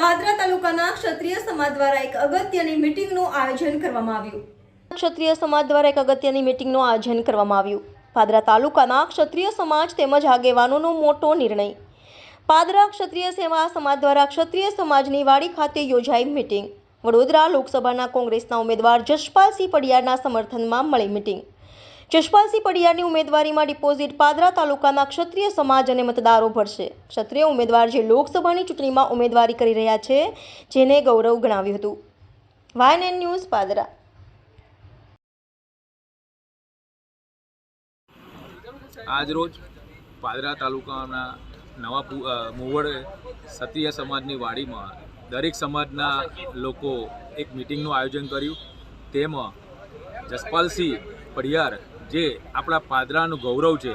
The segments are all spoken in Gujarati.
પાદરા તાલુકાના ક્ષત્રિય સમાજ દ્વારા એક અગત્યની મીટિંગનું આયોજન કરવામાં આવ્યું. ક્ષત્રિય સમાજ દ્વારા એક અગત્યની મીટિંગનું આયોજન કરવામાં આવ્યું. પાદરા તાલુકાના ક્ષત્રિય સમાજ તેમજ આગેવાનોનો મોટો નિર્ણય. પાદરા ક્ષત્રિય સેવા સમાજ દ્વારા ક્ષત્રિય સમાજની વાડી ખાતે યોજાઈ મીટિંગ. વડોદરા લોકસભાના કોંગ્રેસના ઉમેદવાર જશપાલસિંહ પડિયારના સમર્થનમાં મળી મીટિંગ. જશપાલસિંહ પડિયારની ઉમેદવારીમાં ડિપોઝિટ પાદરા તાલુકાના ક્ષત્રિય સમાજ અને મતદારો ભરશે. ક્ષત્રિય ઉમેદવાર જે લોકસભાની ચૂંટણીમાં ઉમેદવારી કરી રહ્યા છે, જેને ગૌરવ ગણાવ્યું હતું. YNN news Padra. આજરોજ પાદરા તાલુકાના નવા મુવડ ક્ષત્રિય સમાજની વાડીમાં દરેક સમાજના લોકો એક મિટિંગનું આયોજન કર્યું. તેમાં જશપાલસિંહ પડિયાર જે આપણા પાદરાનું ગૌરવ છે,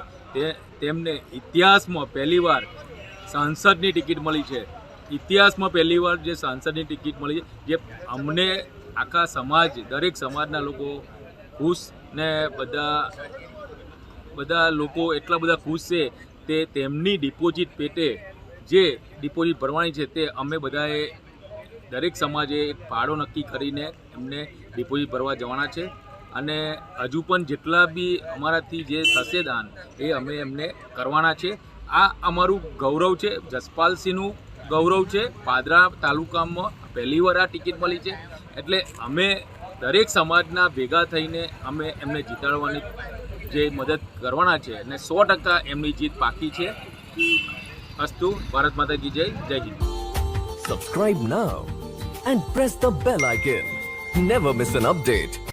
તેમને ઇતિહાસમાં પહેલીવાર સાંસદની ટિકિટ મળી છે. ઇતિહાસમાં પહેલીવાર જે સાંસદની ટિકિટ મળી છે, જે અમને આખા સમાજ દરેક સમાજના લોકો ખુશ ને બધા લોકો એટલા બધા ખુશ છે. તે તેમની ડિપોઝિટ પેટે જે ડિપોઝિટ ભરવાની છે, તે અમે બધાએ દરેક સમાજે એક ફાળો નક્કી કરીને એમને ડિપોઝિટ ભરવા જવાના છે. અને હજુ પણ જેટલા બી અમારાથી જે થશે દાન, એ અમે એમને કરવાના છે. આ અમારું ગૌરવ છે, જશપાલસિંહનું ગૌરવ છે. પાદરા તાલુકામાં પહેલીવાર આ ટિકિટ મળી છે, એટલે અમે દરેક સમાજના ભેગા થઈને અમે એમને જીતાડવાની જે મદદ કરવાના છે અને 100% એમની જીત પાકી છે. અસ્તુ. ભારત માતા કી જય. જય Hind. Subscribe now and press the bell icon. Never miss an update.